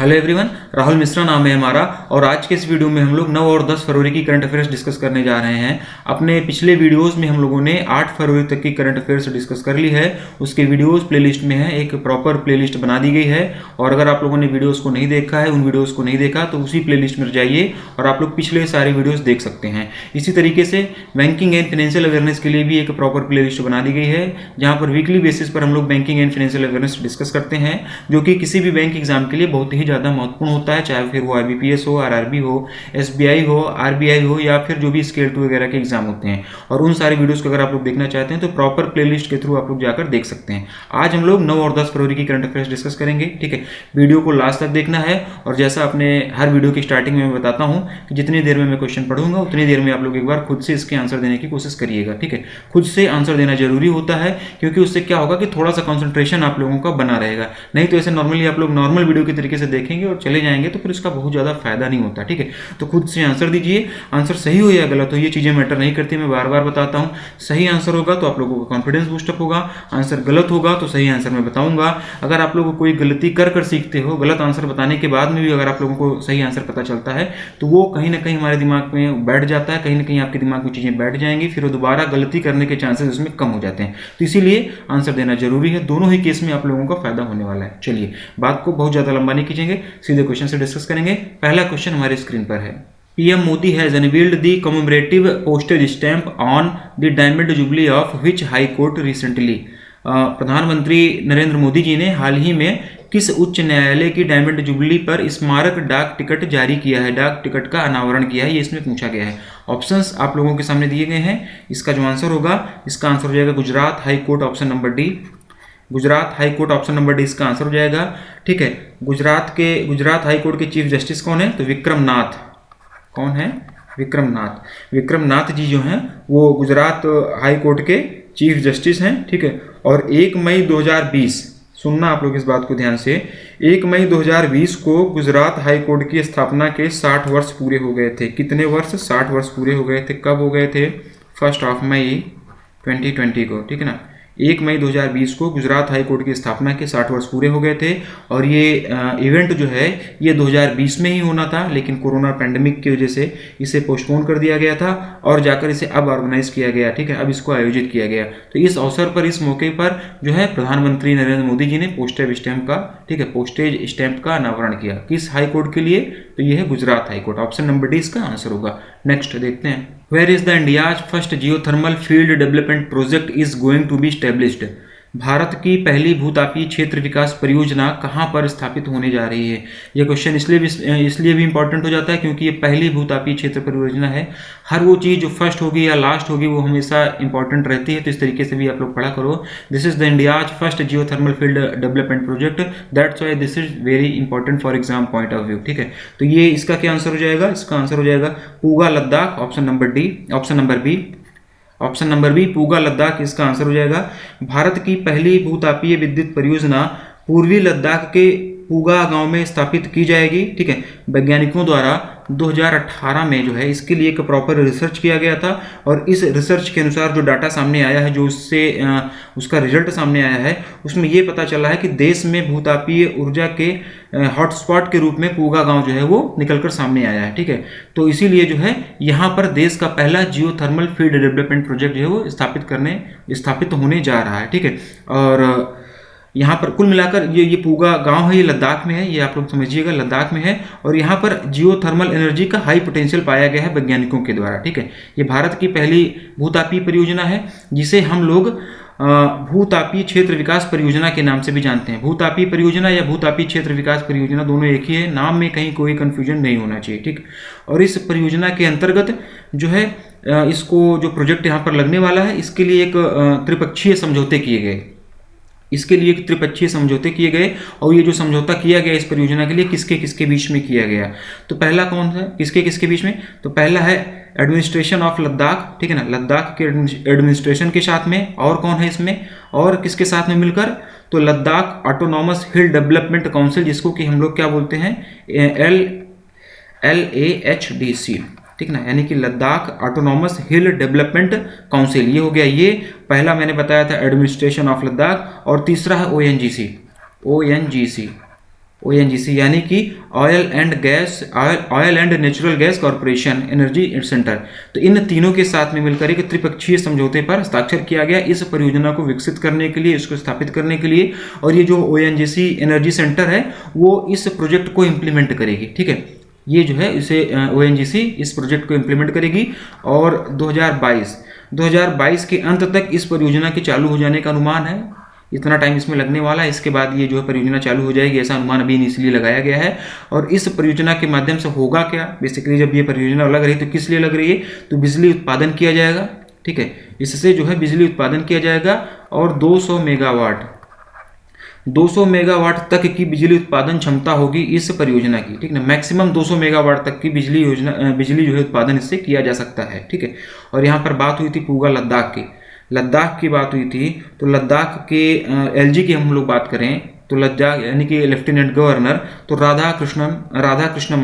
Hello everyone, Rahul Mishra नाम है हमारा। और आज के इस वीडियो में हम लोग 9 और 10 फरवरी की करंट अफेयर्स डिस्कस करने जा रहे हैं। अपने पिछले वीडियोस में हम लोगों ने 8 फरवरी तक की करंट अफेयर्स डिस्कस कर ली है। उसके वीडियोस प्लेलिस्ट में है, एक प्रॉपर प्लेलिस्ट बना दी गई है। और अगर आप लोगों ने वीडियोस को नहीं देखा है, उन वीडियोस को नहीं देखा, तो उसी प्लेलिस्ट में जाइए और आप लोग पिछले सारे वीडियोस देख सकते हैं। इसी तरीके से बैंकिंग एंड फाइनेंशियल अवेयरनेस के लिए भी एक प्रॉपर प्लेलिस्ट बना दी गई है, जहां पर वीकली बेसिस पर हम लोग banking and financial awareness discuss करते हैं, जो कि किसी भी बैंक एग्जाम के लिए बहुत ही ज़्यादा महत्वपूर्ण होता है, चाहे फिर वो IBPS हो, RRB हो, SBI हो, RBI हो, या फिर जो भी स्केल 2 वगैरह के एग्जाम होते हैं। और उन सारे वीडियोस को अगर आप लोग देखना चाहते हैं तो प्रॉपर प्लेलिस्ट के थ्रू आप लोग जाकर देख सकते हैं। आज हम लोग 9 और 10 फरवरी की करंट अफेयर्स डिस्कस करेंगे, ठीक है। वीडियो को लास्ट तक देखना है। और जैसा अपने हर वीडियो की स्टार्टिंग में मैं बताता हूँ कि जितनी देर में मैं क्वेश्चन पढ़ूंगा उतनी देर में आप लोग एक बार खुद से इसके आंसर देने की कोशिश करिएगा, ठीक है। खुद से आंसर देना जरूरी होता है, क्योंकि उससे क्या होगा कि थोड़ा सा कॉन्सेंट्रेशन आप लोगों का बना रहेगा। नहीं तो ऐसे नॉर्मली आप लोग नॉर्मल वीडियो के तरीके से देखेंगे और चले जाएंगे तो फिर इसका बहुत ज़्यादा फायदा नहीं होता, ठीक है। तो खुद से आंसर दीजिए। आंसर सही हो या गलत हो ये चीज़ें मैटर नहीं करती, मैं बार बार बताता हूँ। सही आंसर होगा तो आप लोगों का कॉन्फिडेंस बूस्टअप होगा, आंसर गलत होगा तो सही आंसर मैं बताऊंगा। अगर आप लोग कोई गलती कर सीखते हो, गलत आंसर बताने के बाद में भी अगर आप लोगों को सही आंसर पता चलता है तो वो कहीं ना कहीं हमारे दिमाग में बैठ जाता है, कहीं ना कहीं आपके दिमाग में चीज़ें बैठ जाएंगी, फिर वो दोबारा गलती करने के चांसेस उसमें कम हो जाते हैं। तो इसीलिए आंसर देना जरूरी है। दोनों ही केस में आप लोगों का फायदा होने वाला है। चलिए, बात को बहुत ज़्यादा लंबा नहीं खींचेंगे, सीधे क्वेश्चन से डिस्कस करेंगे। पहला क्वेश्चन हमारे स्क्रीन पर है। PM Modi has unveiled the commemorative postage stamp on the Diamond Jubilee of which High Court recently? प्रधानमंत्री नरेंद्र मोदी जी ने हाल ही में किस उच्च न्यायालय की डायमंड जुबली पर स्मारक डाक टिकट जारी किया है, डाक टिकट का अनावरण किया है, ये इसमें पूछा गया है। ऑप्शंस आप लोगों के सामने दिए गए हैं। इसका जो आंसर होगा, इसका आंसर हो जाएगा Gujarat high court, option number D. Gujarat high court, option number D इसका आंसर हो जाएगा, ठीक है। गुजरात हाई कोर्ट के चीफ जस्टिस कौन है? तो विक्रम नाथ। कौन है? विक्रम नाथ। विक्रम नाथ जी जो हैं वो गुजरात हाई कोर्ट के चीफ जस्टिस हैं, ठीक है। और 1 मई 2020, सुनना आप लोग इस बात को ध्यान से, 1 मई 2020 को गुजरात हाई कोर्ट की स्थापना के 60 वर्ष पूरे हो गए थे। कितने वर्ष? 60 वर्ष पूरे हो गए थे। कब हो गए थे? 1 मई 2020 को, ठीक है ना। 1 मई 2020 को गुजरात हाई कोर्ट की स्थापना के 60 वर्ष पूरे हो गए थे। और ये इवेंट जो है ये 2020 में ही होना था, लेकिन कोरोना पैंडेमिक की वजह से इसे पोस्टपोन कर दिया गया था और जाकर इसे अब ऑर्गेनाइज किया गया, ठीक है। अब इसको आयोजित किया गया। तो इस अवसर पर, इस मौके पर जो है प्रधानमंत्री नरेंद्र मोदी जी ने पोस्टेज स्टैंप का, ठीक है, पोस्टेज स्टैंप का अनावरण किया। किस हाई कोर्ट के लिए? तो ये है Gujarat high court. Option number D इसका आंसर होगा। नेक्स्ट देखते हैं। Where is the India's first geothermal field development project is going to be established? Bharat की पहली भूतापीय क्षेत्र विकास परियोजना कहाँ पर स्थापित होने जा रही है? यह क्वेश्चन इसलिए भी इंपॉर्टेंट हो जाता है क्योंकि ये पहली भूतापीय क्षेत्र परियोजना है। हर वो चीज़ जो फर्स्ट होगी या लास्ट होगी वो हमेशा इंपॉर्टेंट रहती है, तो इस तरीके से भी आप लोग पढ़ा करो। This is the India's first geothermal field development project, that's why this is very important for exam point of view, ठीक है। तो ये इसका क्या आंसर हो जाएगा? इसका आंसर हो जाएगा Puga Ladakh, option number D. Option number B Puga Ladakh इसका आंसर हो जाएगा। भारत की पहली भूतापीय विद्युत परियोजना पूर्वी लद्दाख के पूगा गांव में स्थापित की जाएगी, ठीक है। वैज्ञानिकों द्वारा 2018 में जो है इसके लिए एक प्रॉपर रिसर्च किया गया था। और इस रिसर्च के अनुसार जो डाटा सामने आया है, जो उसका रिजल्ट सामने आया है, उसमें ये पता चला है कि देश में भूतापीय ऊर्जा के हॉटस्पॉट के रूप में पूगा गांव जो है वो निकलकर सामने आया है, ठीक है। तो इसीलिए जो है यहाँ पर देश का पहला जियोथर्मल फील्ड डेवलपमेंट प्रोजेक्ट जो है वो स्थापित होने जा रहा है, ठीक है। और यहाँ पर कुल मिलाकर ये पूगा गांव है, ये लद्दाख में है, ये आप लोग समझिएगा, लद्दाख में है। और यहाँ पर जियोथर्मल एनर्जी का हाई पोटेंशियल पाया गया है वैज्ञानिकों के द्वारा, ठीक है। ये भारत की पहली भूतापीय परियोजना है, जिसे हम लोग भूतापीय क्षेत्र विकास परियोजना के नाम से भी जानते हैं। भूतापीय परियोजना या भूतापीय क्षेत्र विकास परियोजना दोनों एक ही है, नाम में कहीं कोई कंफ्यूजन नहीं होना चाहिए, ठीक। और इस परियोजना के अंतर्गत जो है इसको जो प्रोजेक्ट यहाँ पर लगने वाला है, इसके लिए एक त्रिपक्षीय समझौते किए गए। और ये जो समझौता किया गया इस परियोजना के लिए किसके बीच में किया गया? तो पहला कौन सा? किसके बीच में? तो पहला है एडमिनिस्ट्रेशन ऑफ लद्दाख, ठीक है ना, लद्दाख के एडमिनिस्ट्रेशन के साथ में। और कौन है इसमें? और किसके साथ में मिलकर? तो लद्दाख ऑटोनॉमस हिल डेवलपमेंट काउंसिल, जिसको कि हम लोग क्या बोलते हैं, LAHDC, ठीक ना, यानी कि लद्दाख ऑटोनॉमस हिल डेवलपमेंट काउंसिल। ये हो गया, ये पहला मैंने बताया था एडमिनिस्ट्रेशन ऑफ लद्दाख। और तीसरा है ONGC, ONGC यानी कि oil and natural gas corporation energy centre. तो इन तीनों के साथ में मिलकर एक त्रिपक्षीय समझौते पर हस्ताक्षर किया गया इस परियोजना को विकसित करने के लिए, इसको स्थापित करने के लिए। और ये जो ONGC एनर्जी सेंटर है वो इस प्रोजेक्ट को इम्प्लीमेंट करेगी। ठीक है, ये जो है इसे ONGC इस प्रोजेक्ट को इम्प्लीमेंट करेगी। और 2022 के अंत तक इस परियोजना के चालू हो जाने का अनुमान है। इतना टाइम इसमें लगने वाला है, इसके बाद ये जो है परियोजना चालू हो जाएगी, ऐसा अनुमान अभी इनिशियली लगाया गया है। और इस परियोजना के माध्यम से होगा क्या, बेसिकली जब ये परियोजना लग रही है तो किस लिए लग रही है, तो बिजली उत्पादन किया जाएगा। ठीक है, इससे जो है बिजली उत्पादन किया जाएगा और 200 मेगावाट तक की बिजली उत्पादन क्षमता होगी इस परियोजना की। ठीक है, मैक्सिमम 200 मेगावाट तक की बिजली जो है उत्पादन इससे किया जा सकता है। ठीक है, और यहाँ पर बात हुई थी पूगा लद्दाख की बात हुई थी। तो लद्दाख के LG की हम लोग बात करें तो लद्दाख यानी कि लेफ्टिनेंट गवर्नर तो राधा कृष्ण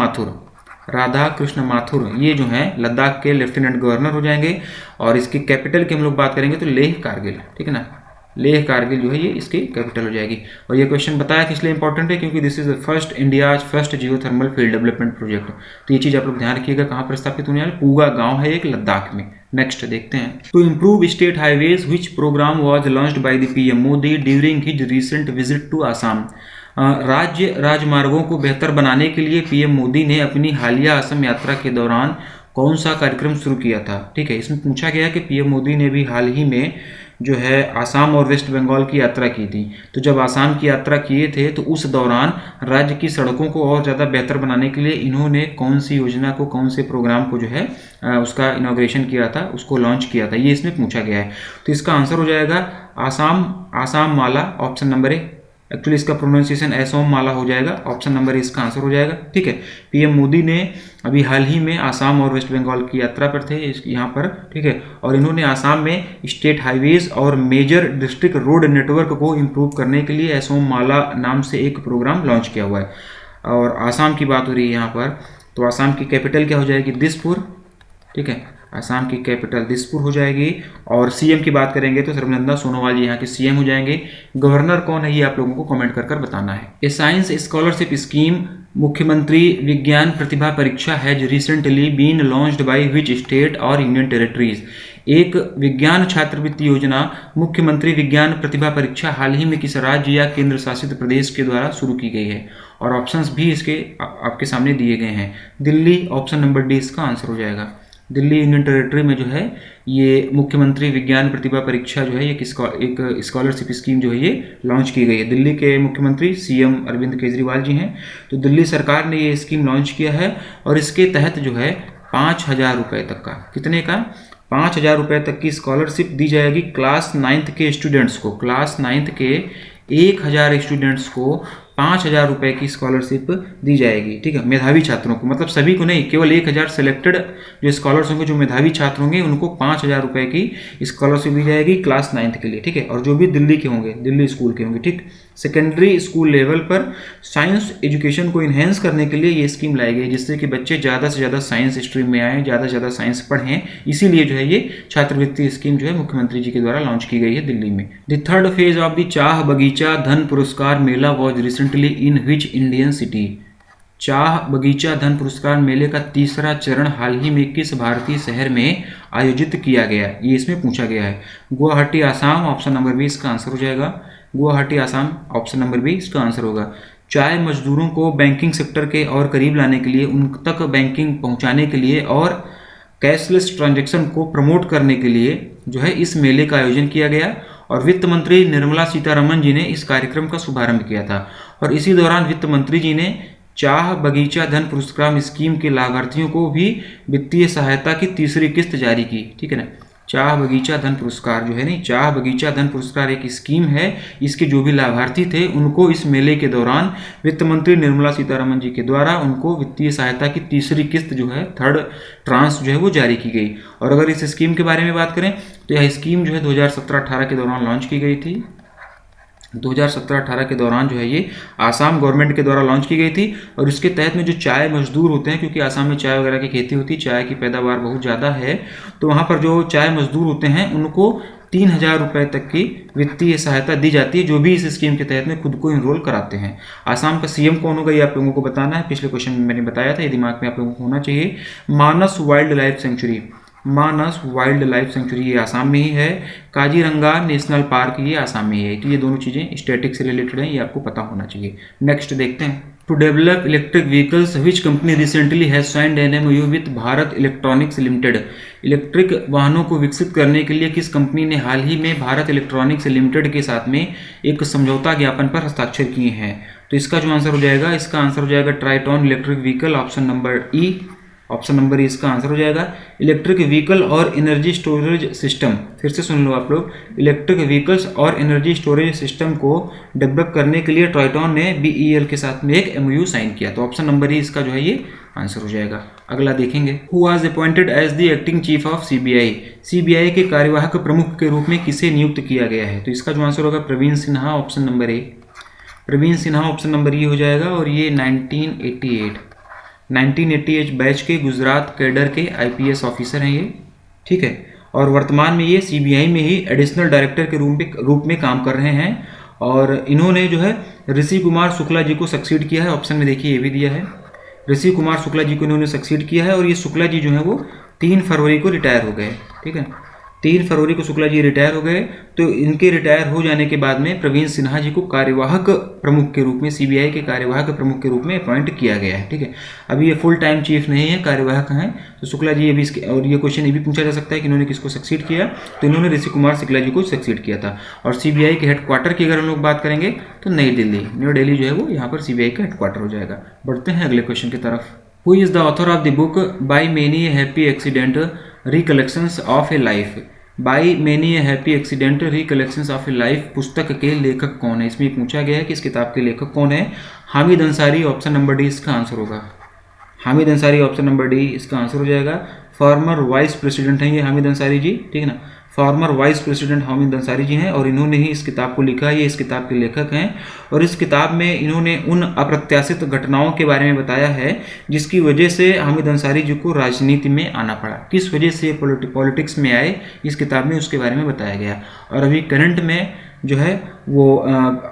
माथुर ये जो हैं लद्दाख के लेफ्टिनेंट गवर्नर हो जाएंगे। और इसकी कैपिटल की हम लोग बात करेंगे तो लेह कारगिल। ठीक है ना, लेह कारगिल जो है ये इसकी कैपिटल हो जाएगी। और ये क्वेश्चन बताया कि इसलिए इंपॉर्टेंट है क्योंकि this is the India's first geothermal field development project. तो ये चीज़ आप लोग ध्यान रखिएगा, कहाँ पर स्थापित होने वाला, पूगा गांव है एक लद्दाख में। नेक्स्ट देखते हैं, to improve state highways which programme was launched by the PM Modi during his recent visit to Assam. राज्य राजमार्गों को बेहतर बनाने के लिए PM मोदी ने अपनी हालिया असम यात्रा के दौरान कौन सा कार्यक्रम शुरू किया था। ठीक है, इसमें पूछा गया कि PM मोदी ने भी हाल ही में जो है आसाम और वेस्ट बंगाल की यात्रा की थी। तो जब आसाम की यात्रा किए थे तो उस दौरान राज्य की सड़कों को और ज़्यादा बेहतर बनाने के लिए इन्होंने कौन सी योजना को, कौन से प्रोग्राम को जो है उसका इनॉग्रेशन किया था, उसको लॉन्च किया था, ये इसमें पूछा गया है। तो इसका आंसर हो जाएगा आसाम माला, ऑप्शन नंबर ए। एक्चुअली इसका प्रोनाउंसिएशन असम माला हो जाएगा, ऑप्शन नंबर ए इसका आंसर हो जाएगा। ठीक है, PM मोदी ने अभी हाल ही में आसाम और वेस्ट बंगाल की यात्रा पर थे यहाँ पर। ठीक है, और इन्होंने आसाम में स्टेट हाईवेज और मेजर डिस्ट्रिक्ट रोड नेटवर्क को इम्प्रूव करने के लिए असम माला नाम से एक प्रोग्राम लॉन्च किया हुआ है। और आसाम की बात हो रही है यहाँ पर, तो आसाम की कैपिटल क्या हो जाएगी, दिसपुर। ठीक है, आसाम की कैपिटल दिसपुर हो जाएगी। और CM की बात करेंगे तो सर्बानंद सोनोवाल जी यहाँ के CM हो जाएंगे। गवर्नर कौन है ये आप लोगों को कमेंट कर बताना है। ए साइंस स्कॉलरशिप स्कीम मुख्यमंत्री Vigyan Pratibha Pariksha has recently been launched by which state और यूनियन टेरिटरीज। एक विज्ञान छात्रवृत्ति योजना मुख्यमंत्री विज्ञान प्रतिभा परीक्षा हाल ही में किस राज्य या केंद्र शासित प्रदेश के द्वारा शुरू की गई है। और ऑप्शंस भी इसके आपके सामने दिए गए हैं। दिल्ली, ऑप्शन नंबर डी इसका आंसर हो जाएगा। दिल्ली यूनियन टेरिटरी में जो है ये मुख्यमंत्री विज्ञान प्रतिभा परीक्षा जो है एक स्कॉलरशिप स्कीम जो है ये लॉन्च की गई है। दिल्ली के मुख्यमंत्री CM अरविंद केजरीवाल जी हैं। तो दिल्ली सरकार ने ये स्कीम लॉन्च किया है और इसके तहत जो है 5,000 रुपये तक का, कितने का, 5,000 रुपये तक की स्कॉलरशिप दी जाएगी क्लास 9th के स्टूडेंट्स को। क्लास 9th के 1,000 स्टूडेंट्स को 5,000 रुपये की स्कॉलरशिप दी जाएगी। ठीक है, मेधावी छात्रों को, मतलब सभी को नहीं, केवल 1,000 सेलेक्टेड जो स्कॉलर्स होंगे, जो मेधावी छात्र होंगे, उनको 5,000 रुपये की स्कॉलरशिप दी जाएगी क्लास 9th के लिए। ठीक है, और जो भी दिल्ली के होंगे, दिल्ली स्कूल के होंगे। ठीक, सेकेंडरी स्कूल लेवल पर साइंस एजुकेशन को इन्हेंस करने के लिए ये स्कीम लाई गई, जिससे कि बच्चे ज़्यादा से ज़्यादा साइंस स्ट्रीम में आएँ, ज़्यादा से ज़्यादा साइंस पढ़ें। इसीलिए जो है ये छात्रवृत्ति स्कीम जो है मुख्यमंत्री जी के द्वारा लॉन्च की गई है दिल्ली में। The third phase of the Chah Bagicha Dhan Puraskar Mela was recently in which Indian city. Chah Bagicha Dhan पुरस्कार मेले का तीसरा चरण हाल ही में किस भारतीय शहर में आयोजित किया गया, ये इसमें पूछा गया है। Guwahati Assam, option number B इसका आंसर हो जाएगा। Guwahati Assam, option number B इसका आंसर होगा। चाय मजदूरों को बैंकिंग सेक्टर के और करीब लाने के लिए, उन तक बैंकिंग पहुंचाने के लिए और कैशलेस ट्रांजैक्शन को प्रमोट करने के लिए जो है इस मेले का आयोजन किया गया। और वित्त मंत्री निर्मला सीतारमण जी ने इस कार्यक्रम का शुभारंभ किया था। और इसी दौरान वित्त मंत्री जी ने चाह बगीचा धन पुरस्कार स्कीम के लाभार्थियों को भी वित्तीय सहायता की तीसरी किस्त जारी की। ठीक है ना, चाह बगीचा धन पुरस्कार जो है नहीं, चाह बगीचा धन पुरस्कार एक स्कीम है, इसके जो भी लाभार्थी थे उनको इस मेले के दौरान वित्त मंत्री निर्मला सीतारमण जी के द्वारा उनको वित्तीय सहायता की तीसरी किस्त जो है, थर्ड ट्रांस जो है वो जारी की गई। और अगर इस स्कीम के बारे में बात करें तो यह स्कीम जो है 2017-18 के दौरान लॉन्च की गई थी। 2017-18 के दौरान जो है ये आसाम गवर्नमेंट के द्वारा लॉन्च की गई थी। और इसके तहत में जो चाय मजदूर होते हैं, क्योंकि आसाम में चाय वगैरह की खेती होती है, चाय की पैदावार बहुत ज़्यादा है, तो वहाँ पर जो चाय मजदूर होते हैं उनको 3,000 रुपये तक की वित्तीय सहायता दी जाती है, जो भी इस स्कीम के तहत में खुद को इनरोल कराते हैं। आसाम का सीएम कौन होगा ये आप लोगों को बताना है। पिछले क्वेश्चन में मैंने बताया था, ये दिमाग में आप लोगों को होना चाहिए। मानस वाइल्ड लाइफ सेंचुरी, मानस वाइल्ड लाइफ सेंचुरी ये आसाम में ही है। काजीरंगा नेशनल पार्क ये आसाम में ही है। तो ये दोनों चीज़ें स्टैटिक से रिलेटेड हैं, ये आपको पता होना चाहिए। नेक्स्ट देखते हैं। To develop electric vehicles which company recently has signed an MOU with Bharat electronics limited. Electric वाहनों को विकसित करने के लिए किस कंपनी ने हाल ही में भारत इलेक्ट्रॉनिक्स लिमिटेड के साथ में एक समझौता ज्ञापन पर हस्ताक्षर किए हैं। तो इसका जो आंसर हो जाएगा, इसका आंसर हो जाएगा Triton electric vehicle, option number E. Option number E इसका आंसर हो जाएगा। इलेक्ट्रिक व्हीकल और एनर्जी स्टोरेज सिस्टम, फिर से सुन लो आप लोग, इलेक्ट्रिक व्हीकल्स और एनर्जी स्टोरेज सिस्टम को डेवलप करने के लिए ट्राइटॉन ने बीईएल के साथ में एक एमओयू साइन किया। तो ऑप्शन नंबर ई इसका जो है ये आंसर हो जाएगा। अगला देखेंगे। Who was appointed as the acting chief of CBI. CBI के कार्यवाहक प्रमुख के रूप में किसे नियुक्त किया गया है। तो इसका जो आंसर होगा Praveen Sinha, option number A. Praveen Sinha option number E हो जाएगा। और ये 1988 बैच के गुजरात कैडर के आईपीएस ऑफिसर हैं ये, ठीक है। और वर्तमान में ये सीबीआई में ही एडिशनल डायरेक्टर के रूप में काम कर रहे हैं। और इन्होंने जो है ऋषि कुमार शुक्ला जी को सक्सीड किया है। ऑप्शन में देखिए ये भी दिया है, ऋषि कुमार शुक्ला जी को इन्होंने सक्सीड किया है। और ये शुक्ला जी जो है वो 3 फरवरी को रिटायर हो गए, ठीक है। 3 फरवरी को शुक्ला जी रिटायर हो गए। तो इनके रिटायर हो जाने के बाद में प्रवीण सिन्हा जी को कार्यवाहक प्रमुख के रूप में, सीबीआई के कार्यवाहक प्रमुख के रूप में अपॉइंट किया गया है, ठीक है। अभी ये फुल टाइम चीफ नहीं है, कार्यवाहक हैं। तो शुक्ला जी अभी इसके, और ये क्वेश्चन ये भी पूछा जा सकता है कि इन्होंने किसको सक्सीड किया। तो इन्होंने ऋषि कुमार शुक्ला जी को सक्सीड किया था। और सीबीआई के हेडक्वार्टर की अगर हम लोग बात करेंगे तो नई दिल्ली, न्यू दिल्ली जो है वो यहाँ पर सीबीआई का हेडक्वार्टर हो जाएगा। बढ़ते हैं अगले क्वेश्चन की तरफ। Who is the author of the book by many happy accident recollections of A life. By many a happy accident recollections of A life पुस्तक के लेखक कौन है। इसमें पूछा गया है कि इस किताब के लेखक कौन है। Hamid Ansari, option number D इसका आंसर होगा। Hamid Ansari, option number D इसका आंसर हो जाएगा। फॉर्मर वाइस प्रेसिडेंट हैं ये हामिद अंसारी जी, ठीक है ना। Former vice president Hamid Ansari ji हैं और इन्होंने ही इस किताब को लिखा है। ये इस किताब के लेखक हैं। और इस किताब में इन्होंने उन अप्रत्याशित घटनाओं के बारे में बताया है जिसकी वजह से हामिद अंसारी जी को राजनीति में आना पड़ा। किस वजह से पॉलिटिक्स में आए इस किताब में उसके बारे में बताया गया। और अभी करंट में जो है वो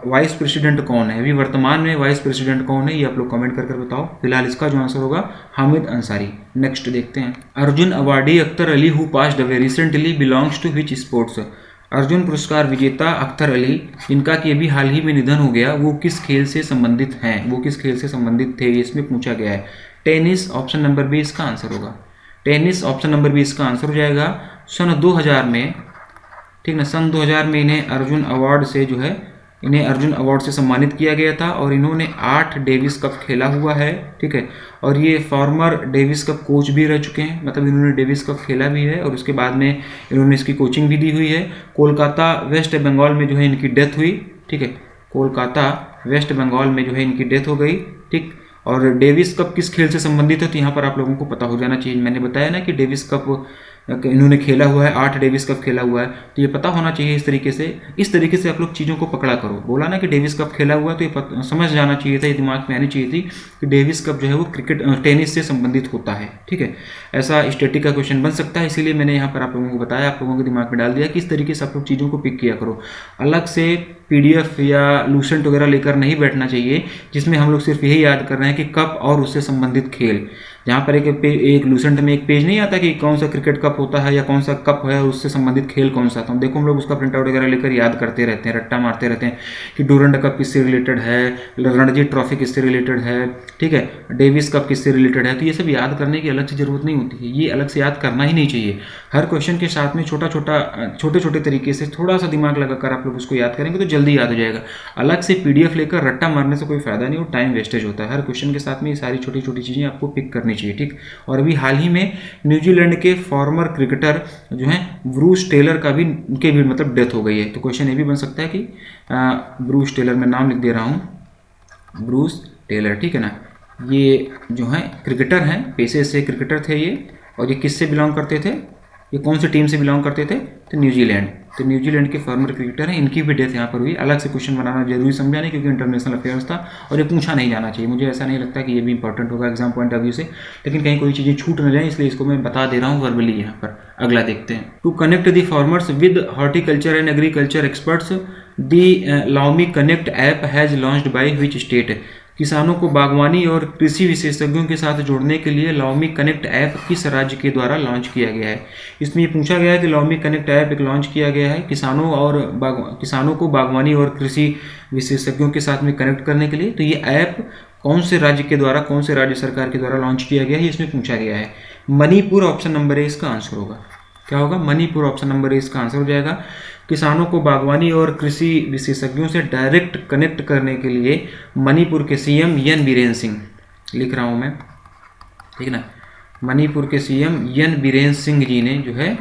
वाइस प्रेसिडेंट कौन है, अभी वर्तमान में वाइस प्रेसिडेंट कौन है, ये आप लोग कमेंट कर बताओ। फिलहाल इसका जो आंसर होगा हामिद अंसारी। नेक्स्ट देखते हैं। Arjun awardee Akhtar Ali who passed away recently belongs to which sports. Arjun पुरस्कार विजेता अख्तर अली, जिनका कि अभी हाल ही में निधन हो गया, वो किस खेल से संबंधित हैं, वो किस खेल से संबंधित थे, इसमें पूछा गया है। टेनिस, ऑप्शन नंबर बी इसका आंसर होगा। टेनिस, ऑप्शन नंबर बी इसका आंसर हो जाएगा। सन 2000 में, ठीक ना, सन 2000 में इन्हें अर्जुन अवार्ड से जो है, इन्हें अर्जुन अवार्ड से सम्मानित किया गया था। और इन्होंने 8 डेविस कप खेला हुआ है, ठीक है। और ये फॉर्मर डेविस कप कोच भी रह चुके हैं, मतलब इन्होंने डेविस कप खेला भी है और उसके बाद में इन्होंने इसकी कोचिंग भी दी हुई है। कोलकाता वेस्ट बंगाल में जो है इनकी डेथ हुई, ठीक है। कोलकाता वेस्ट बंगाल में जो है इनकी डेथ हो गई, ठीक। और डेविस कप किस खेल से संबंधित है तो यहाँ पर आप लोगों को पता हो जाना चाहिए। मैंने बताया ना कि डेविस कप इन्होंने खेला हुआ है, 8 डेविस कप खेला हुआ है, तो ये पता होना चाहिए। इस तरीके से आप लोग चीज़ों को पकड़ा करो। बोला ना कि डेविस कप खेला हुआ, तो ये समझ जाना चाहिए था, ये दिमाग में आनी चाहिए थी कि डेविस कप जो है वो टेनिस से संबंधित होता है, ठीक है। ऐसा स्टैटिक का क्वेश्चन बन सकता है, इसीलिए मैंने यहाँ पर आप लोगों को बताया, आप लोगों के दिमाग में डाल दिया कि इस तरीके से आप लोग चीज़ों को पिक किया करो। अलग से PDF या लूसेंट वगैरह लेकर नहीं बैठना चाहिए जिसमें हम लोग सिर्फ यही याद कर रहे हैं कि कप और उससे संबंधित खेल। जहाँ पर एक लूसेंट में एक पेज नहीं आता कि कौन सा क्रिकेट कप होता है या कौन सा कप है और उससे संबंधित खेल कौन सा था, देखो हम लोग उसका प्रिंट आउट वगैरह लेकर याद करते रहते हैं, रट्टा मारते रहते हैं कि डूरंड कप किससे रिलेटेड है, रणजी ट्रॉफी किससे रिलेटेड है, ठीक है, डेविस कप किससे रिलेटेड है। तो ये सब याद करने की अलग से जरूरत नहीं होती है, ये अलग से याद करना ही नहीं चाहिए। हर क्वेश्चन के साथ में छोटे छोटे तरीके से थोड़ा सा दिमाग लगाकर आप लोग उसको याद करेंगे तो जल्दी याद हो जाएगा। अलग से PDF लेकर रट्टा मारने से कोई फायदा नहीं, वो टाइम वेस्टेज होता है। हर क्वेश्चन के साथ में ये सारी छोटी छोटी चीज़ें आपको पिक करनी चाहिए, ठीक। और अभी हाल ही में न्यूजीलैंड के फॉर्मर क्रिकेटर जो हैं ब्रूस टेलर का भी, उनके भी मतलब डेथ हो गई है। तो क्वेश्चन ये भी बन सकता है कि ब्रूस टेलर, मैं नाम लिख दे रहा हूँ, ब्रूस टेलर, ठीक है ना। ये जो हैं क्रिकेटर हैं, पेशे से क्रिकेटर थे ये, और ये किससे बिलोंग करते थे, ये कौन सी टीम से बिलोंग करते थे? तो न्यूजीलैंड। तो न्यूजीलैंड के फॉर्मर क्रिकेटर हैं, इनकी भी डेथ यहाँ पर हुई। अलग से क्वेश्चन बनाना जरूरी समझा नहीं, क्योंकि इंटरनेशनल अफेयर्स था और ये पूछा नहीं जाना चाहिए। मुझे ऐसा नहीं लगता कि ये भी इंपॉर्टेंट होगा एग्जाम पॉइंट ऑफ व्यू से, लेकिन कहीं कोई चीज़ें छूट न जाए इसलिए इसको मैं बता दे रहा हूँ वर्बली यहाँ पर। अगला देखते हैं। To connect the farmers with horticulture and agriculture experts the Laomi connect app has launched by which state? किसानों को बागवानी और कृषि विशेषज्ञों के साथ जोड़ने के लिए लाओमी कनेक्ट ऐप किस राज्य के द्वारा लॉन्च किया गया है? इसमें ये पूछा गया है कि लाओमी कनेक्ट ऐप एक लॉन्च किया गया है किसानों को बागवानी और कृषि विशेषज्ञों के साथ में कनेक्ट करने के लिए। तो ये ऐप कौन से राज्य के द्वारा, कौन से राज्य सरकार के द्वारा लॉन्च किया गया है, इसमें पूछा गया है। मणिपुर ऑप्शन नंबर ए इसका आंसर होगा। क्या होगा? मणिपुर ऑप्शन नंबर ए इसका आंसर हो जाएगा। किसानों को बागवानी और कृषि विशेषज्ञों से डायरेक्ट कनेक्ट करने के लिए मणिपुर के सीएम एन बीरेन सिंह, लिख रहा हूँ मैं, ठीक है ना, मणिपुर के सीएम एन बीरेन सिंह जी ने जो है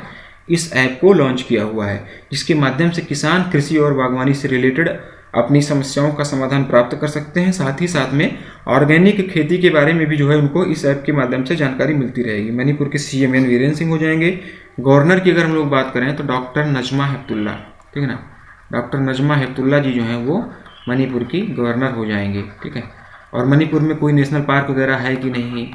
इस ऐप को लॉन्च किया हुआ है, जिसके माध्यम से किसान कृषि और बागवानी से रिलेटेड अपनी समस्याओं का समाधान प्राप्त कर सकते हैं। साथ ही साथ में ऑर्गेनिक खेती के बारे में भी जो है उनको इस ऐप के माध्यम से जानकारी मिलती रहेगी। मणिपुर के सीएम एन बीरेन सिंह हो जाएंगे। गवर्नर की अगर हम लोग बात करें तो डॉक्टर नजमा हेपतुल्ला, ठीक है ना, डॉक्टर नजमा हेपतुल्ला जी जो हैं वो मणिपुर की गवर्नर हो जाएंगे, ठीक है। और मणिपुर में कोई नेशनल पार्क वगैरह है कि नहीं,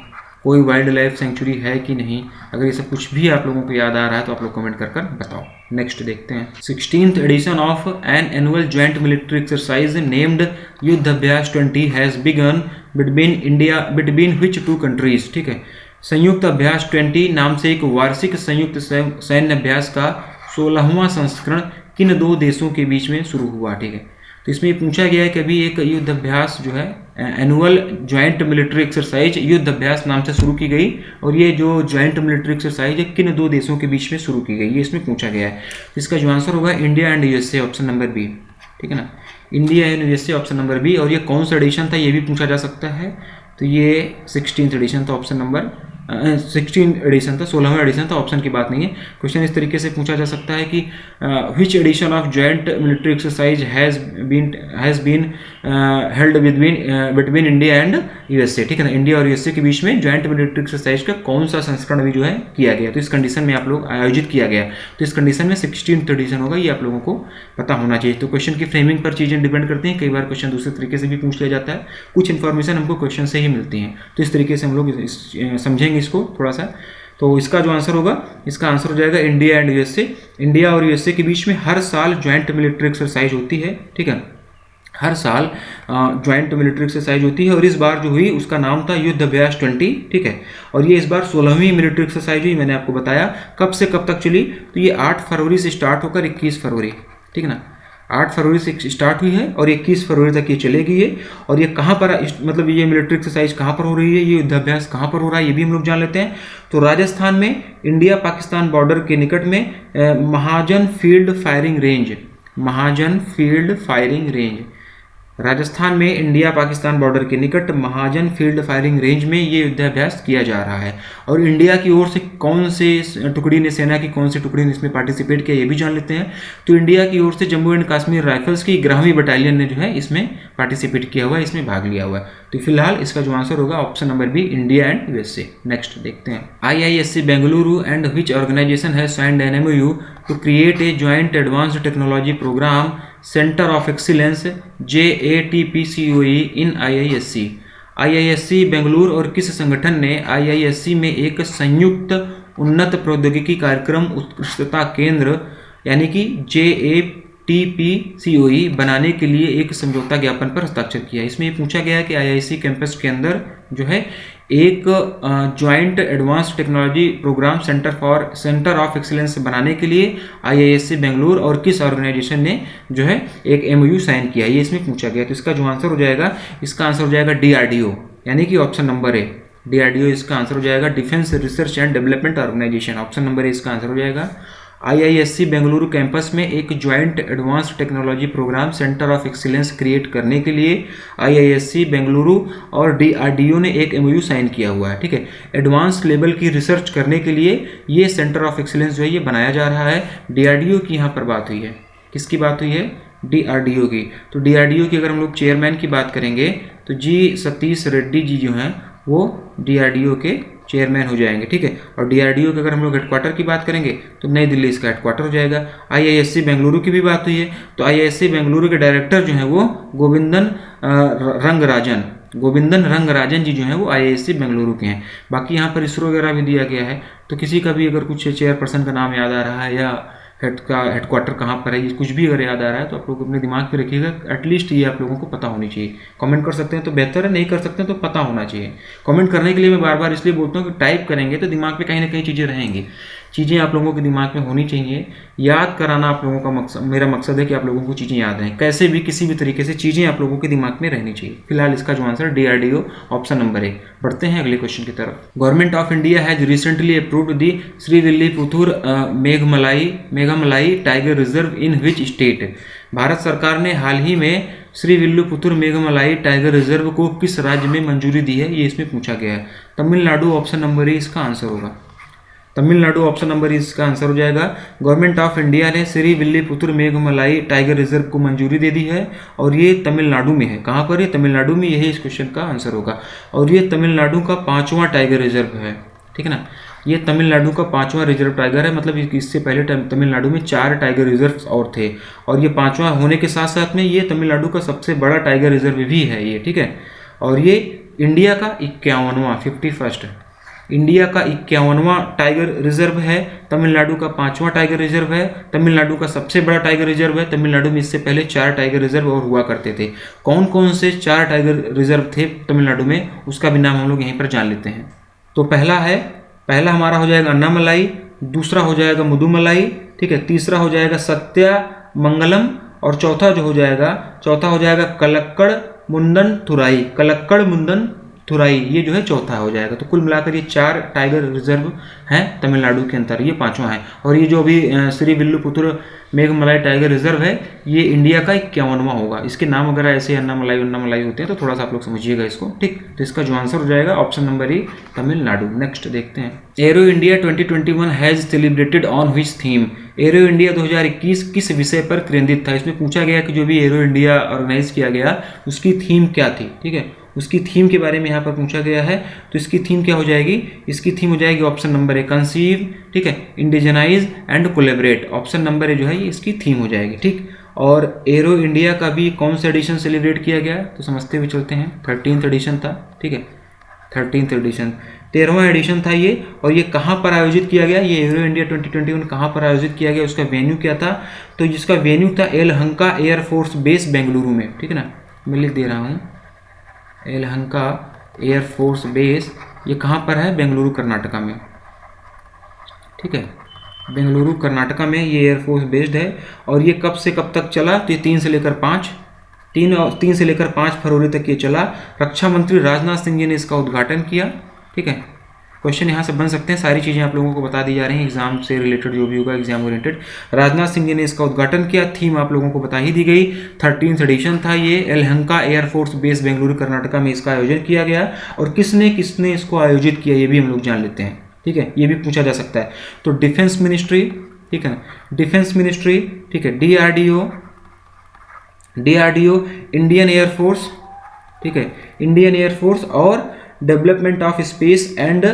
कोई वाइल्ड लाइफ सेंचुरी है कि नहीं, अगर ये सब कुछ भी आप लोगों को याद आ रहा है तो आप लोग कमेंट कर बताओ। नेक्स्ट देखते हैं। 16th edition of an annual joint military exercise named Yudh Abhyas 20 has begun between which two countries? ठीक है, संयुक्त अभ्यास 20 नाम से एक वार्षिक संयुक्त सैन्य अभ्यास का 16वां संस्करण किन दो देशों के बीच में शुरू हुआ? ठीक है, तो इसमें पूछा गया है कि अभी एक युद्ध अभ्यास जो है एनुअल ज्वाइंट मिलिट्री एक्सरसाइज युद्ध अभ्यास नाम से शुरू की गई, और ये जो ज्वाइंट मिलिट्री एक्सरसाइज है किन दो देशों के बीच में शुरू की गई, ये इसमें पूछा गया है। तो इसका जो आंसर होगा India and USA, option number B, ठीक है ना, India and USA option number B. और ये कौन सा एडिशन था ये भी पूछा जा सकता है, तो ये 16th एडिशन था, ऑप्शन नंबर 16 एडिशन था, 16वां एडिशन था, ऑप्शन की बात नहीं है। क्वेश्चन इस तरीके से पूछा जा सकता है कि which edition of joint military exercise has been held between India and USA, ठीक है ना, इंडिया और यूएसए के बीच में जॉइंट मिलिट्री एक्सरसाइज का कौन सा संस्करण भी जो है किया गया, तो इस कंडीशन में आप लोग आयोजित किया गया, तो इस कंडीशन में 16th एडिशन होगा, ये आप लोगों को पता होना चाहिए। तो क्वेश्चन की फ्रेमिंग पर चीज़ें डिपेंड करती हैं, कई बार क्वेश्चन दूसरे तरीके से भी पूछ लिया जाता है, कुछ इन्फॉर्मेशन हमको क्वेश्चन से ही मिलती हैं, तो इस तरीके से हम लोग समझेंगे इसको थोड़ा सा। तो इसका जो आंसर होगा, इसका आंसर हो जाएगा इंडिया एंड यूएसए। इंडिया और यूएसए के बीच में हर साल ज्वाइंट मिलिट्री एक्सरसाइज होती है, ठीक है, हर साल ज्वाइंट मिलिट्री एक्सरसाइज होती है, और इस बार जो हुई उसका नाम था युद्ध अभ्यास 20, ठीक है, और ये इस बार 16वीं मिलिट्री एक्सरसाइज हुई। मैंने आपको बताया कब से कब तक चली, तो ये 8 फरवरी से स्टार्ट होकर 21 फरवरी, ठीक है ना, 8 फरवरी से स्टार्ट हुई है और 21 फरवरी तक ये चलेगी है। और ये कहाँ पर, मतलब ये मिलिट्री एक्सरसाइज कहाँ पर हो रही है, ये युद्धाभ्यास कहाँ पर हो रहा है, ये भी हम लोग जान लेते हैं। तो राजस्थान में इंडिया पाकिस्तान बॉर्डर के निकट में महाजन फील्ड फायरिंग रेंज, राजस्थान में इंडिया पाकिस्तान बॉर्डर के निकट महाजन फील्ड फायरिंग रेंज में ये युद्धाभ्यास किया जा रहा है। और इंडिया की ओर से कौन से टुकड़ी ने, सेना की कौन सी टुकड़ी ने इसमें पार्टिसिपेट किया ये भी जान लेते हैं। तो इंडिया की ओर से जम्मू एंड कश्मीर राइफल्स की 11वीं बटालियन ने जो है इसमें पार्टिसिपेट किया हुआ है, इसमें भाग लिया हुआ है। तो फिलहाल इसका जो आंसर होगा option number B, India and USA. Next देखते हैं। IISc Bengaluru and which organisation has signed an MOU to create a joint advanced technology programme centre of excellence JATPCOE in IISc। IISc Bengaluru और किस संगठन ने IISc में एक संयुक्त उन्नत प्रौद्योगिकी कार्यक्रम उत्कृष्टता केंद्र यानी कि JATPCOE बनाने के लिए एक समझौता ज्ञापन पर हस्ताक्षर किया? इसमें ये पूछा गया है कि IISc कैंपस के अंदर जो है एक joint advanced technology programme centre of excellence बनाने के लिए IISc बेंगलुरु और किस ऑर्गेनाइजेशन ने जो है एक MOU साइन किया, ये इसमें पूछा गया। तो इसका जो आंसर हो जाएगा, इसका आंसर हो जाएगा DRDO, यानी कि ऑप्शन नंबर ए, DRDO इसका आंसर हो जाएगा, defence research and development organisation, option number A इसका आंसर हो जाएगा। IISc बेंगलुरु कैंपस में एक joint advanced technology programme centre of excellence create करने के लिए IISc बेंगलुरु और DRDO ने एक MOU साइन किया हुआ है, ठीक है। एडवांस लेवल की रिसर्च करने के लिए ये सेंटर ऑफ एक्सीलेंस जो है ये बनाया जा रहा है। DRDO की यहाँ पर बात हुई है, किसकी बात हुई है, DRDO की। तो DRDO की अगर हम लोग चेयरमैन की बात करेंगे तो G सतीश रेड्डी जी जो हैं वो DRDO के चेयरमैन हो जाएंगे, ठीक है। और DRDO के अगर हम लोग हेडक्वार्टर की बात करेंगे तो नई दिल्ली इसका हेडक्वार्टर हो जाएगा। IISc बेंगलुरु की भी बात हुई है, तो IISc बेंगलुरु के डायरेक्टर जो हैं वो गोविंदन रंगराजन जी जो हैं वो IISc बेंगलुरु के हैं। बाकी यहाँ पर इसरो वगैरह भी दिया गया है, तो किसी का भी अगर कुछ चेयरपर्सन का नाम याद आ रहा है या हेडक्वार्टर कहाँ पर है, कुछ भी अगर याद आ रहा है तो आप लोग अपने दिमाग पे रखिएगा। एटलीस्ट ये आप लोगों को पता होनी चाहिए। कमेंट कर सकते हैं तो बेहतर है, नहीं कर सकते हैं तो पता होना चाहिए। कमेंट करने के लिए मैं बार बार इसलिए बोलता हूँ कि टाइप करेंगे तो दिमाग पे कहीं ना कहीं चीज़ें रहेंगी, चीज़ें आप लोगों के दिमाग में होनी चाहिए। याद कराना आप लोगों का मकसद, मेरा मकसद है कि आप लोगों को चीज़ें याद रहें, कैसे भी किसी भी तरीके से चीज़ें आप लोगों के दिमाग में रहनी चाहिए। फिलहाल इसका जो आंसर DRDO ऑप्शन नंबर 1। बढ़ते हैं अगले क्वेश्चन की तरफ। Government of India has recently approved the Srivilliputhur Megamalai tiger reserve in which state. Bharat सरकार ने हाल ही में श्रीविल्लीपुतूर मेघमलाई टाइगर रिजर्व को किस राज्य में मंजूरी दी है, ये इसमें पूछा गया है। तमिलनाडु ऑप्शन नंबर 1 इसका आंसर होगा। तमिलनाडु ऑप्शन नंबर 1 इसका आंसर हो जाएगा। गवर्नमेंट ऑफ इंडिया ने श्रीविल्लीपुतूर मेघमलाई टाइगर रिजर्व को मंजूरी दे दी है और ये तमिलनाडु में है। कहाँ पर है? तमिलनाडु में, यही इस क्वेश्चन का आंसर होगा। और ये तमिलनाडु का 5वां टाइगर रिजर्व है, ठीक है ना। ये तमिलनाडु का 5वां रिजर्व टाइगर है, मतलब इससे पहले तमिलनाडु में 4 टाइगर रिजर्व और थे, और ये 5वां होने के साथ साथ में ये तमिलनाडु का सबसे बड़ा टाइगर रिजर्व भी है ये, ठीक है। और ये इंडिया का 51वां 51st इंडिया का 51वां टाइगर रिजर्व है। तमिलनाडु का 5वां टाइगर रिजर्व है। तमिलनाडु का सबसे बड़ा टाइगर रिजर्व है। तमिलनाडु में इससे पहले 4 टाइगर रिजर्व और हुआ करते थे। कौन कौन से 4 टाइगर रिजर्व थे तमिलनाडु में, उसका भी नाम हम लोग यहीं पर जान लेते हैं। तो पहला हमारा हो जाएगा अन्नामलाई, दूसरा हो जाएगा मुदुमलाई, ठीक है, तीसरा हो जाएगा सत्यामंगलम, और चौथा हो जाएगा कलक्कड़ मुंदन थुराई, ये जो है चौथा हो जाएगा। तो कुल मिलाकर ये 4 टाइगर रिजर्व हैं तमिलनाडु के अंदर, ये 5वां है। और ये जो अभी श्रीविल्लीपुतूर मेघमलाई टाइगर रिजर्व है, ये इंडिया का 51वां होगा। इसके नाम वगैरह ऐसे अन्नामलाई होते हैं, तो थोड़ा सा आप लोग समझिएगा इसको, ठीक। तो इसका जो आंसर हो जाएगा ऑप्शन नंबर 1 तमिलनाडु। नेक्स्ट देखते हैं। Arrow India 2021 has celebrated on which theme. Arrow India 2021 किस विषय पर केंद्रित था। इसमें पूछा गया कि जो भी एरो इंडिया ऑर्गेनाइज किया गया उसकी थीम क्या थी, ठीक है। उसकी थीम के बारे में यहाँ पर पूछा गया है। तो इसकी थीम क्या हो जाएगी? इसकी थीम हो जाएगी ऑप्शन नंबर 1 कंसीव, ठीक है, indigenise and collaborate. Option number 1 जो है ये इसकी थीम हो जाएगी, ठीक। और एरो इंडिया का भी कौन सा एडिशन सेलिब्रेट किया गया तो समझते हुए चलते हैं। 13th एडिशन था, ठीक है, 13th एडिशन, 13वां एडिशन था ये। और ये कहाँ पर आयोजित किया गया? ये एरो इंडिया 2021 कहाँ पर आयोजित किया गया, उसका वेन्यू क्या था? तो जिसका वेन्यू था येलहंका एयरफोर्स बेस बेंगलुरु में, ठीक है ना। मैं लिख दे रहा हूँ, येलहंका एयरफोर्स बेस, ये कहाँ पर है? बेंगलुरु कर्नाटका में, ठीक है, बेंगलुरु कर्नाटका में ये एयरफोर्स बेस्ड है। और ये कब से कब तक चला? तो ये 3 से लेकर 5 फरवरी तक ये चला। रक्षा मंत्री राजनाथ सिंह जी ने इसका उद्घाटन किया, ठीक है। क्वेश्चन यहाँ से बन सकते हैं, सारी चीज़ें आप लोगों को बता दी जा रही हैं एग्जाम से रिलेटेड, जो भी होगा एग्जाम ओरिएंटेड। राजनाथ सिंह जी ने इसका उद्घाटन किया। थीम आप लोगों को बता ही दी गई, 13th एडिशन था ये। येलहंका एयरफोर्स बेस बेंगलुरु कर्नाटका में इसका आयोजन किया गया। और किसने इसको आयोजित किया ये भी हम लोग जान लेते हैं, ठीक है, ये भी पूछा जा सकता है। तो डिफेंस मिनिस्ट्री, ठीक है ना, डिफेंस मिनिस्ट्री, ठीक है, DRDO इंडियन एयरफोर्स, ठीक है, इंडियन एयरफोर्स और development of space and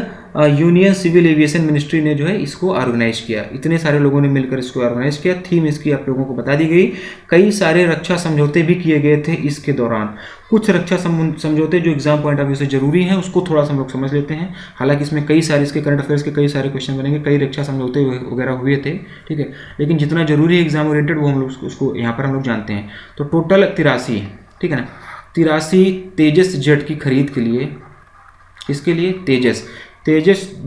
union civil aviation ministry ने जो है इसको ऑर्गेनाइज किया। इतने सारे लोगों ने मिलकर इसको ऑर्गेनाइज किया। थीम इसकी आप लोगों को बता दी गई। कई सारे रक्षा समझौते भी किए गए थे इसके दौरान। कुछ रक्षा समझौते जो एग्जाम पॉइंट ऑफ व्यू से जरूरी हैं उसको थोड़ा सा हम लोग समझ लेते हैं। हालांकि इसमें कई सारे इसके करंट अफेयर्स के कई सारे क्वेश्चन बनेंगे, कई रक्षा समझौते वगैरह हुए थे, ठीक है, लेकिन जितना जरूरी है एग्जाम ओरिएंटेड वो हम लोग उसको यहाँ पर हम लोग जानते हैं। तो टोटल 83, ठीक है ना, 83 तेजस जेट की खरीद के लिए, इसके लिए तेजस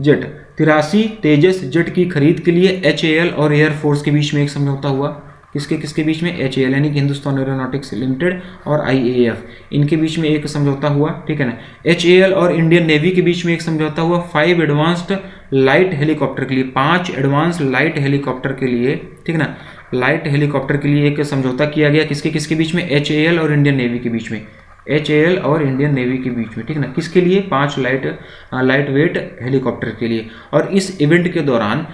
जेट, 83 तेजस जेट की खरीद के लिए HAL और एयरफोर्स के बीच में एक समझौता हुआ। किसके बीच में? HAL यानी कि हिंदुस्तान एरोनॉटिक्स लिमिटेड और IAF, इनके बीच में एक समझौता हुआ, ठीक है ना। HAL और इंडियन नेवी के बीच में एक समझौता हुआ 5 एडवांस्ड लाइट हेलीकॉप्टर के लिए, 5 एडवांस लाइट हेलीकॉप्टर के लिए, ठीक है ना, लाइट हेलीकॉप्टर के लिए एक समझौता किया गया। किसके बीच में? HAL और इंडियन नेवी के बीच में, HAL और इंडियन नेवी के बीच में, ठीक है ना। किसके लिए? 5 लाइट वेट हेलीकॉप्टर के लिए। और इस इवेंट के दौरान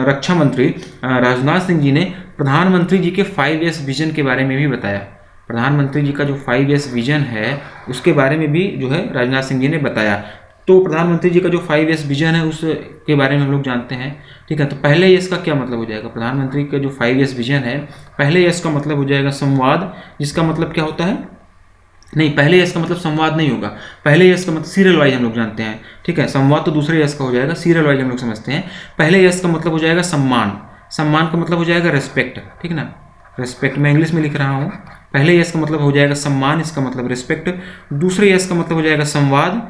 रक्षा मंत्री राजनाथ सिंह जी ने प्रधानमंत्री जी के 5S विजन के बारे में भी बताया। प्रधानमंत्री जी का जो 5 ईयर्स विजन है उसके बारे में भी जो है राजनाथ सिंह जी ने बताया। तो प्रधानमंत्री जी का जो 5 ईयर्स विजन है उसके बारे में हम लोग जानते हैं, ठीक है। तो पहले ईयर्स का क्या मतलब हो जाएगा, प्रधानमंत्री का जो 5 ईयर्स विजन है, पहले ईयर्स का मतलब हो जाएगा संवाद, जिसका मतलब क्या होता है, नहीं पहले यस का मतलब संवाद नहीं होगा, पहले यस का मतलब सीरियल वाइज हम लोग जानते हैं, ठीक है। संवाद तो दूसरे यस का हो जाएगा, सीरियल वाइज हम लोग समझते हैं। पहले यस का मतलब हो जाएगा सम्मान, सम्मान का मतलब हो जाएगा रेस्पेक्ट, ठीक है ना, रेस्पेक्ट मैं इंग्लिश में लिख रहा हूँ। पहले यस का मतलब हो जाएगा सम्मान, इसका मतलब रेस्पेक्ट। दूसरे यस का मतलब हो जाएगा संवाद,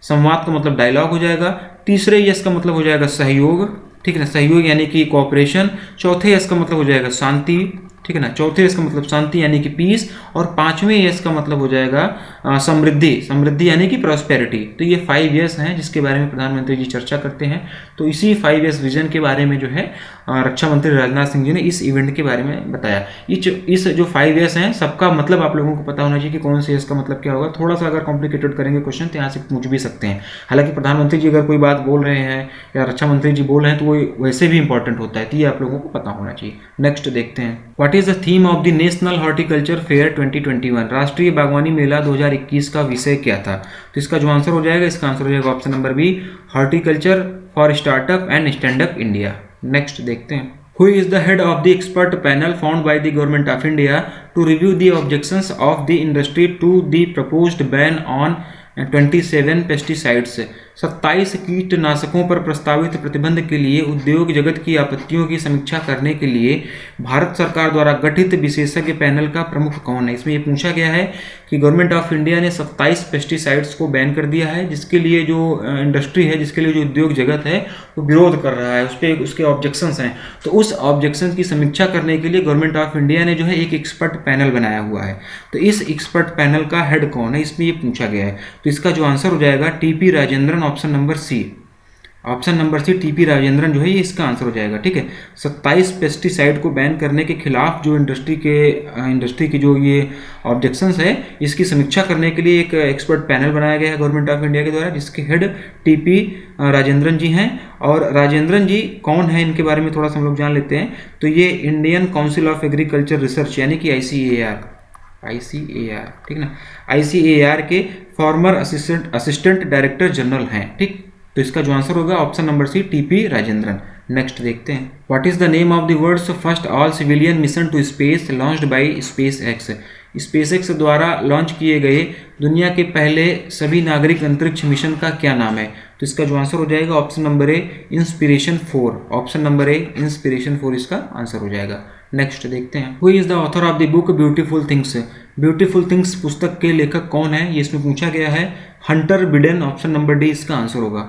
संवाद का मतलब डायलॉग हो जाएगा। तीसरे यस का मतलब हो जाएगा सहयोग, ठीक है ना, सहयोग यानी कि कोऑपरेशन। चौथे यस का मतलब हो जाएगा शांति, ठीक है ना, चौथे यस का मतलब शांति यानी कि पीस। और पांचवें यस का मतलब हो जाएगा समृद्धि, समृद्धि यानी कि प्रॉस्पेरिटी। तो ये 5 यस हैं जिसके बारे में प्रधानमंत्री जी चर्चा करते हैं। तो इसी 5 यस विजन के बारे में जो है रक्षा मंत्री राजनाथ सिंह जी ने इस इवेंट के बारे में बताया। इस जो 5 यस हैं सबका मतलब आप लोगों को पता होना चाहिए कि कौन से यस का मतलब क्या होगा। थोड़ा सा अगर कॉम्प्लिकेटेड करेंगे क्वेश्चन तो यहाँ से पूछ भी सकते हैं। हालांकि प्रधानमंत्री जी अगर कोई बात बोल रहे हैं या रक्षा मंत्री जी बोल रहे हैं तो वो वैसे भी इंपॉर्टेंट होता है, तो ये आप लोगों को पता होना चाहिए। नेक्स्ट देखते हैं, what is the theme of the national horticulture fair 2021, राष्ट्रीय बागवानी मेला 2021 का विषय क्या था। तो इसका जो आंसर हो जाएगा, इसका आंसर हो जाएगा option number B, horticulture for startup and stand up India. Next देखते हैं, Who is the head of the expert panel formed by the Government of India to review the objections of the industry to the proposed ban on 27 pesticides. 27 कीटनाशकों पर प्रस्तावित प्रतिबंध के लिए उद्योग जगत की आपत्तियों की समीक्षा करने के लिए भारत सरकार द्वारा गठित विशेषज्ञ पैनल का प्रमुख कौन है। इसमें ये पूछा गया है कि गवर्नमेंट ऑफ इंडिया ने 27 पेस्टिसाइड्स को बैन कर दिया है, जिसके लिए जो इंडस्ट्री है, जिसके लिए जो उद्योग जगत है वो विरोध कर रहा है, उस पर उसके ऑब्जेक्शंस हैं। तो उस ऑब्जेक्शंस की समीक्षा करने के लिए गवर्नमेंट ऑफ इंडिया ने जो है एक एक्सपर्ट पैनल बनाया हुआ है। तो इस एक्सपर्ट पैनल का हेड कौन है, इसमें ये पूछा गया है। तो इसका जो आंसर हो जाएगा T P Rajendran, option number C, option number C T P Rajendran जो है ये इसका आंसर हो जाएगा, ठीक है। 27 पेस्टिसाइड को बैन करने के खिलाफ जो इंडस्ट्री की जो ये ऑब्जेक्शंस है, इसकी समीक्षा करने के लिए एक एक्सपर्ट पैनल बनाया गया है गवर्नमेंट ऑफ इंडिया के द्वारा, जिसके हेड टीपी राजेंद्रन जी हैं। और राजेंद्रन जी कौन है, इनके बारे में थोड़ा सा हम लोग जान लेते हैं। तो ये Indian council of agriculture research यानी कि ICAR, ठीक ना, ICAR के फॉर्मर असिस्टेंट डायरेक्टर जनरल हैं, ठीक। तो इसका जो आंसर होगा option number C T P Rajendran. Next देखते हैं, what is the name of the world's first all civilian mission to space launched by SpaceX. SpaceX द्वारा लॉन्च किए गए दुनिया के पहले सभी नागरिक अंतरिक्ष मिशन का क्या नाम है। तो इसका जो आंसर हो जाएगा ऑप्शन नंबर ए इंस्पिरेशन 4, ऑप्शन नंबर ए इंस्पिरेशन 4 इसका आंसर हो जाएगा। नेक्स्ट देखते हैं, who is the author of the book beautiful things. Beautiful things पुस्तक के लेखक कौन है, ये इसमें पूछा गया है। Hunter Biden, option number D इसका आंसर होगा।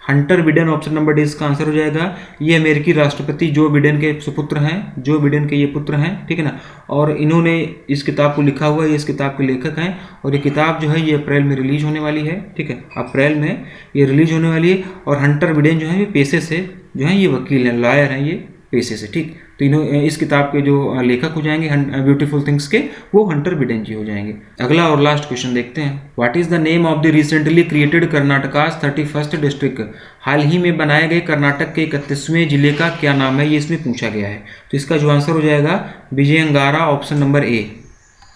Hunter Biden, option number D इसका आंसर हो जाएगा। ये अमेरिकी राष्ट्रपति जो बिडेन के सुपुत्र हैं, जो बिडेन के ये पुत्र हैं, ठीक है ना। और इन्होंने इस किताब को लिखा हुआ है, ये इस किताब के लेखक हैं। और ये किताब जो है ये अप्रैल में रिलीज होने वाली है, ठीक है, अप्रैल में ये रिलीज होने वाली है। और हंटर बिडेन जो है ये पेशे से जो है ये वकील हैं, लॉयर हैं ये पेशे से, ठीक। तो इस किताब के जो लेखक हो जाएंगे ब्यूटीफुल थिंग्स के, वो हंटर बिडेन जी हो जाएंगे। अगला और लास्ट क्वेश्चन देखते हैं, what is the name of the recently created Karnataka's 31st district. हाल ही में बनाए गए कर्नाटक के 31वें जिले का क्या नाम है, ये इसमें पूछा गया है। तो इसका जो आंसर हो जाएगा Vijayanagara, option number A,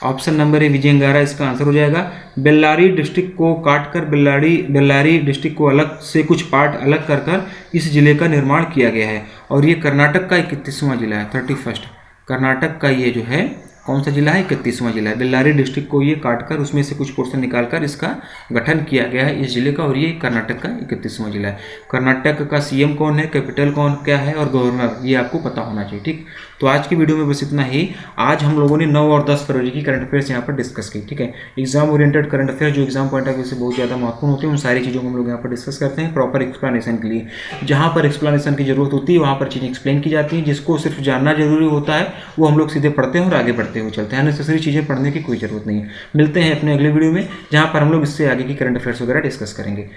option number A Vijayanagara इसका आंसर हो जाएगा। बेल्लारी डिस्ट्रिक्ट को काटकर बेल्लारी डिस्ट्रिक्ट को अलग से कुछ पार्ट अलग कर इस जिले का निर्माण किया गया है। और ये कर्नाटक का 31वां जिला है, 31st कर्नाटक का ये जो है कौन सा जिला है, 31वां जिला है। बेल्लारी डिस्ट्रिक्ट को ये काटकर उसमें से कुछ पोर्शन निकालकर इसका गठन किया गया है इस जिले का, और ये कर्नाटक का 31वां जिला है। कर्नाटक का सीएम कौन है, कैपिटल कौन क्या है और गवर्नर, ये आपको पता होना चाहिए, ठीक। तो आज की वीडियो में बस इतना ही। आज हम लोगों ने 9 और 10 फरवरी की करंट अफेयर्स यहाँ पर डिस्कस की, ठीक है। एग्जाम ओरिएंटेड करंट अफेयर्स जो एग्जाम पॉइंट ऑफ व्यू से बहुत ज़्यादा महत्वपूर्ण होते हैं, उन सारी चीज़ों को हम लोग यहाँ पर डिस्कस करते हैं प्रॉपर एक्सप्लेनेशन के लिए। जहाँ पर एक्सप्लेनेशन की जरूरत होती है वहाँ पर चीज़ें एक्सप्लेन की जाती हैं। जिसको सिर्फ जानना जरूरी होता है वो हम लोग सीधे पढ़ते हैं और आगे बढ़ते हुए चलते हैं। अननेसेसरी चीज़ें पढ़ने की कोई जरूरत नहीं है। मिलते हैं अपने अगले वीडियो में, जहाँ पर हम लोग इससे आगे की करंट अफेयर्स वगैरह डिस्कस करेंगे।